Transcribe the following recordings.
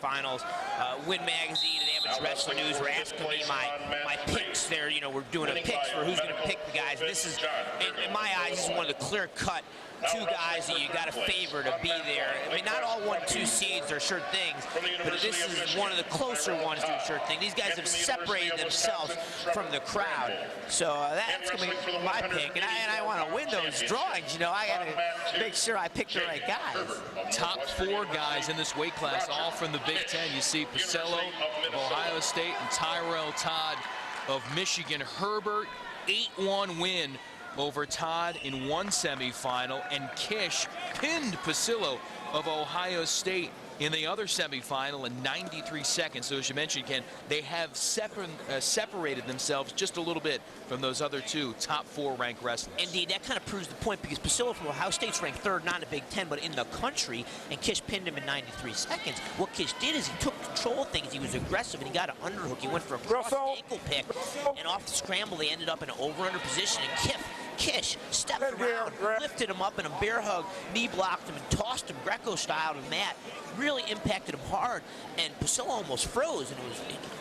finals. Win Magazine and Amateur Wrestling News were asking me my picks there. You know, we're doing a picks for who's going to pick the guys. This is, in my eyes, this is one of the clear-cut two guys that you got to favor to be there. I mean, not all 1-2 seeds are sure things, but this is one of the closer ones to a sure thing. These guys have separated themselves from the crowd. So that's going to be my pick. And I want to win those drawings, you know. I got to make sure I pick the right guys. Top 4 guys in this weight class, all from the Big Ten. You see Pacello of Ohio State and Tyrell Todd of Michigan. Herbert, 8-1 win over Todd in one semifinal, and Kish pinned Pacello of Ohio State in the other semifinal in 93 seconds. So as you mentioned, Ken, they have separated themselves just a little bit from those other two top 4 ranked wrestlers. Indeed, that kind of proves the point, because Pacello from Ohio State's ranked 3rd, not in the Big Ten, but in the country, and Kish pinned him in 93 seconds. What Kish did is he took control of things. He was aggressive, and he got an underhook. He went for a cross ankle pick, and off the scramble, they ended up in an over-under position, and Kish stepped around, lifted him up in a bear hug, knee blocked him, and tossed him Greco-style to the mat. Really impacted him hard, and Pacello almost froze, and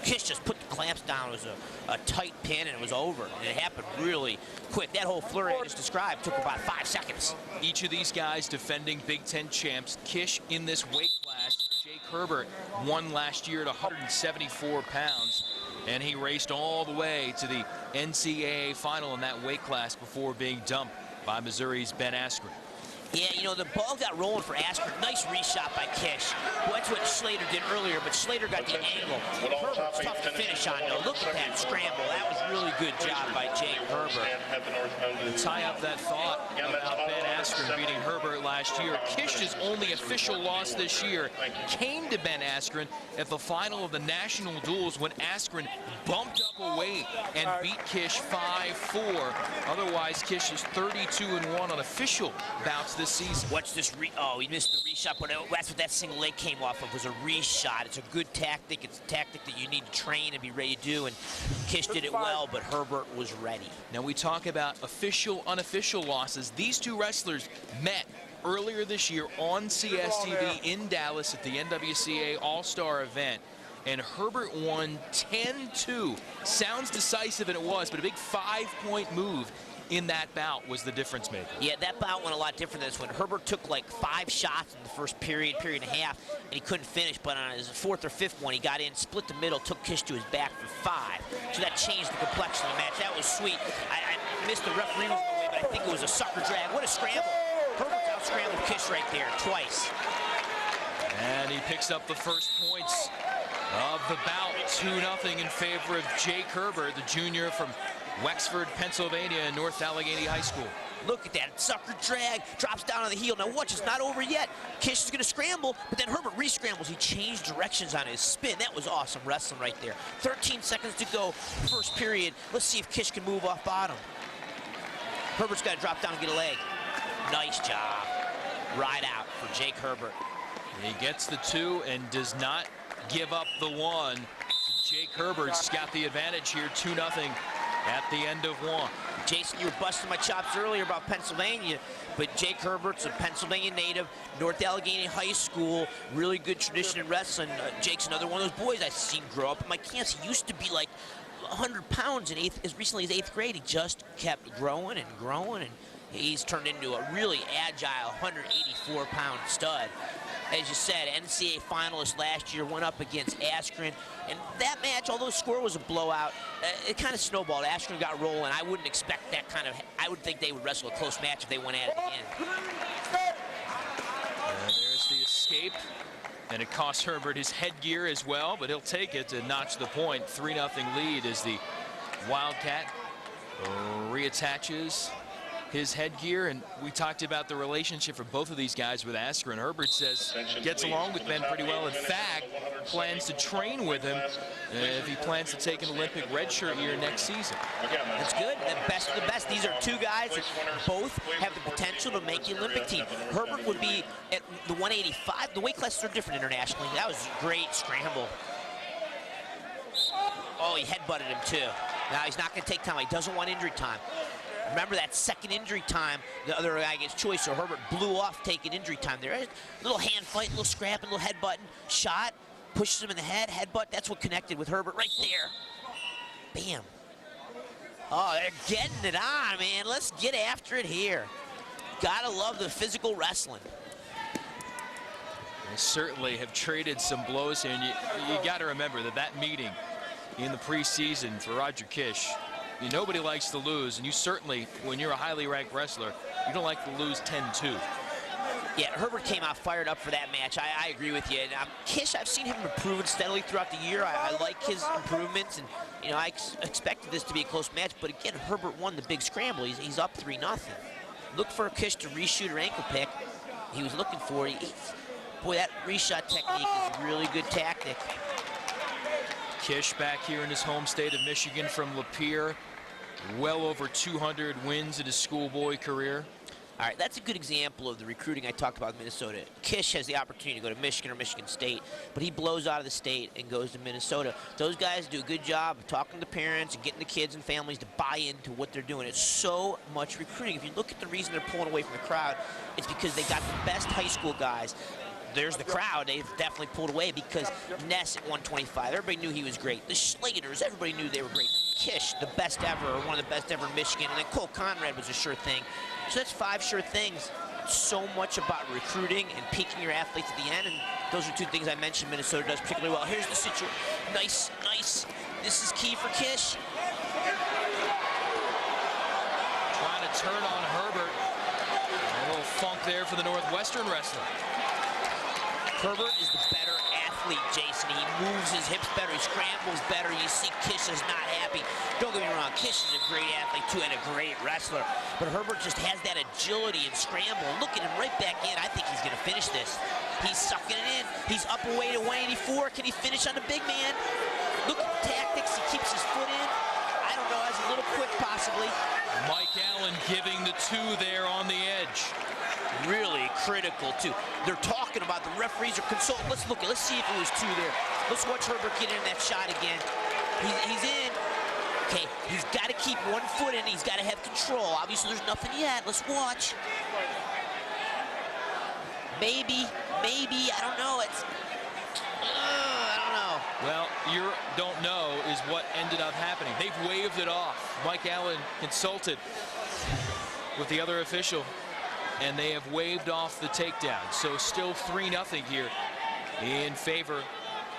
Kish just put the clamps down. It was a tight pin, and it was over, and it happened really quick. That whole flurry I just described took about 5 seconds. Each of these guys defending Big Ten champs. Kish in this weight class. Jake Herbert won last year at 174 pounds. And he raced all the way to the NCAA final in that weight class before being dumped by Missouri's Ben Askren. Yeah, you know, the ball got rolling for Askren. Nice reshot by Kish. Well, that's what Slater did earlier, but Slater got the angle. Herbert's tough to finish on, though. Look at that scramble. That was really good job by Jake Herbert. To tie up that thought about Ben Askren beating Herbert last year, Kish's only official loss this year came to Ben Askren at the final of the national duels when Askren bumped up a weight and beat Kish 5-4. Otherwise, Kish is 32-1 on official bouts this season. Watch this. Oh, he missed the reshot, but that's what that single leg came off of, was a reshot. It's a good tactic. It's a tactic that you need to train and be ready to do, and Kish did it well, but Herbert was ready. Now we talk about official, unofficial losses. These two wrestlers met earlier this year on CSTV in Dallas at the NWCA All-Star event, and Herbert won 10-2. Sounds decisive, and it was, but a big 5-point move in that bout was the difference maker. Yeah, that bout went a lot different than this one. Herbert took like 5 shots in the first period and a half, and he couldn't finish, but on his 4th or 5th one, he got in, split the middle, took Kish to his back for 5. So that changed the complexion of the match. That was sweet. I missed the referee was in the way, but I think it was a sucker drag. What a scramble. Herbert's out-scrambled Kish right there, twice. And he picks up the first points of the bout, 2-0 in favor of Jake Herbert, the junior from Wexford, Pennsylvania, and North Allegheny High School. Look at that, sucker drag, drops down on the heel. Now watch, it's not over yet. Kish is gonna scramble, but then Herbert re-scrambles. He changed directions on his spin. That was awesome wrestling right there. 13 seconds to go, first period. Let's see if Kish can move off bottom. Herbert's gotta drop down and get a leg. Nice job. Ride out for Jake Herbert. He gets the 2 and does not give up the 1. Jake Herbert's got the advantage here, 2-0 at the end of 1. Jason, you were busting my chops earlier about Pennsylvania, but Jake Herbert's a Pennsylvania native, North Allegheny High School, really good tradition in wrestling. Jake's another one of those boys I've seen grow up in my camps. He used to be like 100 pounds as recently as 8th grade. He just kept growing and growing, and he's turned into a really agile 184-pound stud. As you said, NCAA finalist last year, went up against Askren. And that match, although the score was a blowout, it kind of snowballed. Askren got rolling. I wouldn't expect that kind of, I would think they would wrestle a close match if they went at it again. There's the escape. And it cost Herbert his headgear as well, but he'll take it to notch the point. 3-0 lead as the Wildcat reattaches his headgear. And we talked about the relationship for both of these guys with Askren. Herbert says gets along with Ben pretty well. In fact, plans to train with him if he plans to take an Olympic redshirt year next season. That's good. The best of the best. These are two guys that both have the potential to make the Olympic team. Herbert would be at the 185. The weight classes are different internationally. That was a great scramble. Oh, he headbutted him too. Now he's not going to take time. He doesn't want injury time. Remember that second injury time, the other guy gets choice, so Herbert blew off taking injury time there. Little hand fight, little scrapping, little headbutting, shot, pushes him in the head, headbutt. That's what connected with Herbert right there. Bam. Oh, they're getting it on, man. Let's get after it here. Gotta love the physical wrestling. They certainly have traded some blows here, and you got to remember that meeting in the preseason for Roger Kish, nobody likes to lose, and you certainly, when you're a highly ranked wrestler, you don't like to lose 10-2. Yeah, Herbert came out fired up for that match. I agree with you. And Kish, I've seen him improve steadily throughout the year. I like his improvements, and I expected this to be a close match. But again, Herbert won the big scramble. He's up 3-0. Look for Kish to reshoot or ankle pick. He was looking for it. Boy, that reshot technique is a really good tactic. Kish back here in his home state of Michigan from Lapeer. Well over 200 wins in his schoolboy career. All right, that's a good example of the recruiting I talked about in Minnesota. Kish has the opportunity to go to Michigan or Michigan State, but he blows out of the state and goes to Minnesota. Those guys do a good job of talking to parents and getting the kids and families to buy into what they're doing. It's so much recruiting. If you look at the reason they're pulling away from the crowd, it's because they got the best high school guys. There's the crowd. They've definitely pulled away because Ness at 125, everybody knew he was great. The Slaters, everybody knew they were great. Kish, the best ever, or one of the best ever in Michigan. And then Cole Conrad was a sure thing. So that's 5 sure things. So much about recruiting and peaking your athletes at the end. And those are 2 things I mentioned Minnesota does particularly well. Here's the situation. Nice, nice. This is key for Kish. Trying to turn on Herbert. A little funk there for the Northwestern wrestler. Herbert is the better athlete, Jason. He moves his hips better. He scrambles better. You see Kish is not happy. Don't get me wrong. Kish is a great athlete, too, and a great wrestler. But Herbert just has that agility and scramble. Look at him right back in. I think he's going to finish this. He's sucking it in. He's up away to 184. Can he finish on the big man? Look at the tactics. He keeps his foot in. I don't know. That's a little quick, possibly. Mike Allen giving the 2 there on the edge. Really critical, too. They're talking about the referees are consulting. Let's look. Let's see if it was 2 there. Let's watch Herbert get in that shot again. He's in. Okay, he's got to keep 1 foot in. He's got to have control. Obviously, there's nothing yet. Let's watch. Maybe. I don't know. I don't know. Well, you don't know is what ended up happening. They've waved it off. Mike Allen consulted with the other official, and they have waved off the takedown. So still 3-0 here in favor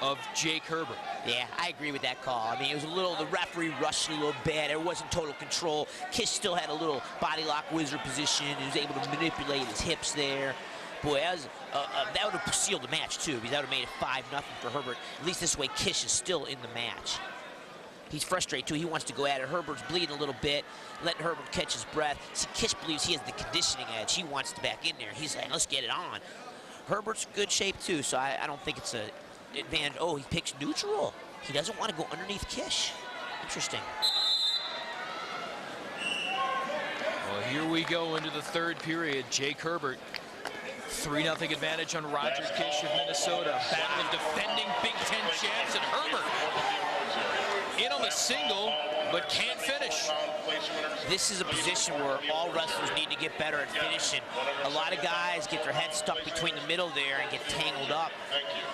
of Jake Herbert. Yeah, I agree with that call. I mean, it was a little, the referee rushed a little bit. It wasn't total control. Kish still had a little body lock wizard position. He was able to manipulate his hips there. Boy, that would have sealed the match, too, because that would have made it 5-0 for Herbert. At least this way, Kish is still in the match. He's frustrated, too. He wants to go at it. Herbert's bleeding a little bit, letting Herbert catch his breath. See, Kish believes he has the conditioning edge. He wants to back in there. He's like, let's get it on. Herbert's in good shape, too, so I don't think it's an advantage. Oh, he picks neutral. He doesn't want to go underneath Kish. Interesting. Well, here we go into the 3rd period. Jake Herbert, 3-0 advantage on Roger Kish of Minnesota. Battle of defending Big Ten champs, and Herbert in on the single, but can't finish. This is a position where all wrestlers need to get better at finishing. A lot of guys get their heads stuck between the middle there and get tangled up.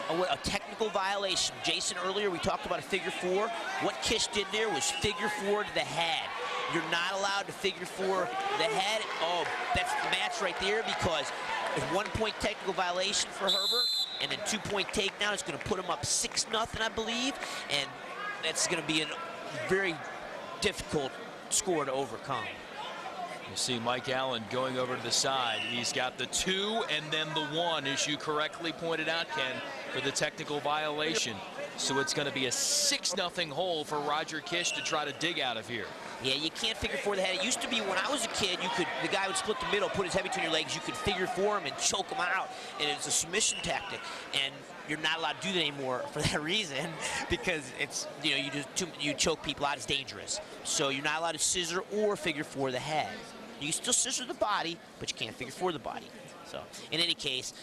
A technical violation. Jason, earlier we talked about a figure 4. What Kish did there was figure 4 to the head. You're not allowed to figure 4 the head. Oh, that's the match right there, because a 1-point technical violation for Herbert and then 2-point takedown. It's going to put him up 6-0, I believe, and that's going to be a very difficult score to overcome. You see Mike Allen going over to the side. He's got the 2 and then the 1, as you correctly pointed out, Ken, for the technical violation. So it's going to be a 6-0 hole for Roger Kish to try to dig out of here. Yeah, you can't figure 4 the head. It used to be when I was a kid, the guy would split the middle, put his head between your legs, you could figure 4 him and choke him out, and it's a submission tactic. And you're not allowed to do that anymore for that reason, because it's, you choke people out. It's dangerous. So you're not allowed to scissor or figure 4 the head. You can still scissor the body, but you can't figure 4 the body. So in any case,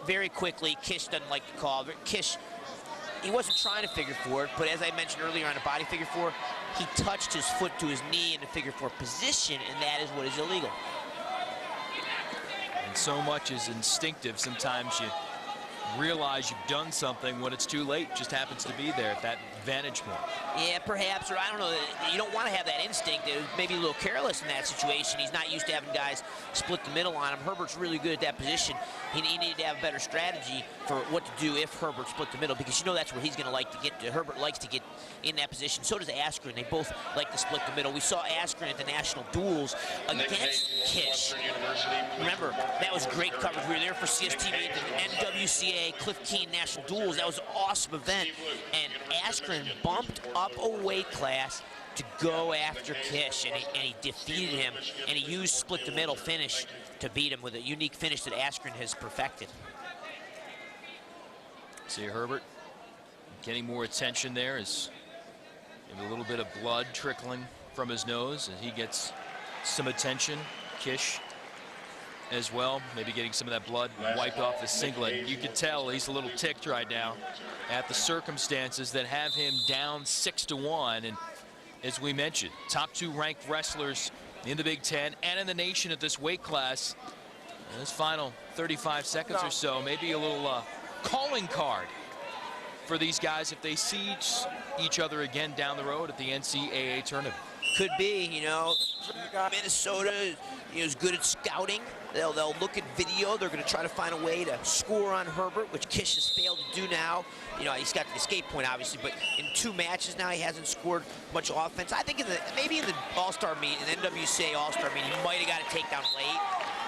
very quickly, Kish doesn't like the call. Kish, he wasn't trying to figure 4 it, but as I mentioned earlier on a body figure 4, he touched his foot to his knee in the figure 4 position, and that is what is illegal. And so much is instinctive. Sometimes you realize you've done something when it's too late. Just happens to be there at that vantage point. Yeah, perhaps, or I don't know. You don't want to have that instinct. It was maybe a little careless in that situation. He's not used to having guys split the middle on him. Herbert's really good at that position. He needed to have a better strategy for what to do if Herbert split the middle, because you know that's where he's going to like to get to. Herbert likes to get in that position. So does Askren. They both like to split the middle. We saw Askren at the national duels against Kish. Remember, that was great coverage. We were there for CSTV at the NWCA Cliff Keen National Duels. That was an awesome event. And Askren bumped up a weight class to go after Kish, and he defeated him, and he used split the middle finish to beat him with a unique finish that Askren has perfected. See Herbert getting more attention there, as maybe a little bit of blood trickling from his nose, and he gets some attention. Kish as well, maybe getting some of that blood wiped off his singlet. You can tell he's a little ticked right now at the circumstances that have him down 6-1. And as we mentioned, top 2 ranked wrestlers in the Big Ten and in the nation at this weight class. In this final 35 seconds or so, maybe a little calling card for these guys if they see each other again down the road at the NCAA tournament. Could be, you know, Minnesota is good at scouting. They'll look at video. They're going to try to find a way to score on Herbert, which Kish has failed to do now. You know, he's got the escape point, obviously, but in 2 matches now, he hasn't scored much offense. I think maybe in the All-Star meet, in the NWCA All-Star meet, he might have got a takedown late.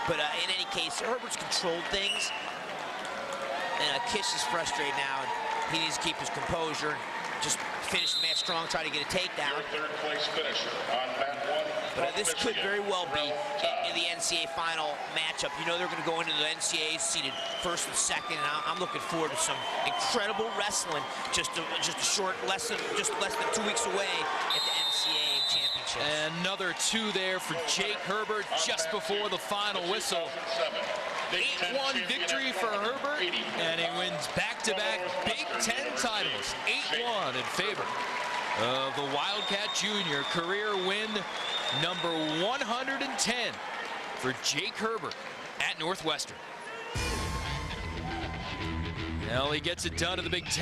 But in any case, Herbert's controlled things. And Kish is frustrated now, and he needs to keep his composure and just finish the match strong, try to get a takedown. Your 3rd place finisher on mat 1. But this could very well be in the NCAA final matchup. You know they're going to go into the NCAA seated 1st and 2nd, and I'm looking forward to some incredible wrestling. Just a short, less than 2 weeks away at the NCAA championship. Another 2 there for Jake Herbert just before the final whistle. 8-1 victory for Herbert, and he wins back-to-back Big Ten titles. 8-1 in favor of the Wildcat Junior. Career win number 110 for Jake Herbert at Northwestern. Well, he gets it done in the Big Ten.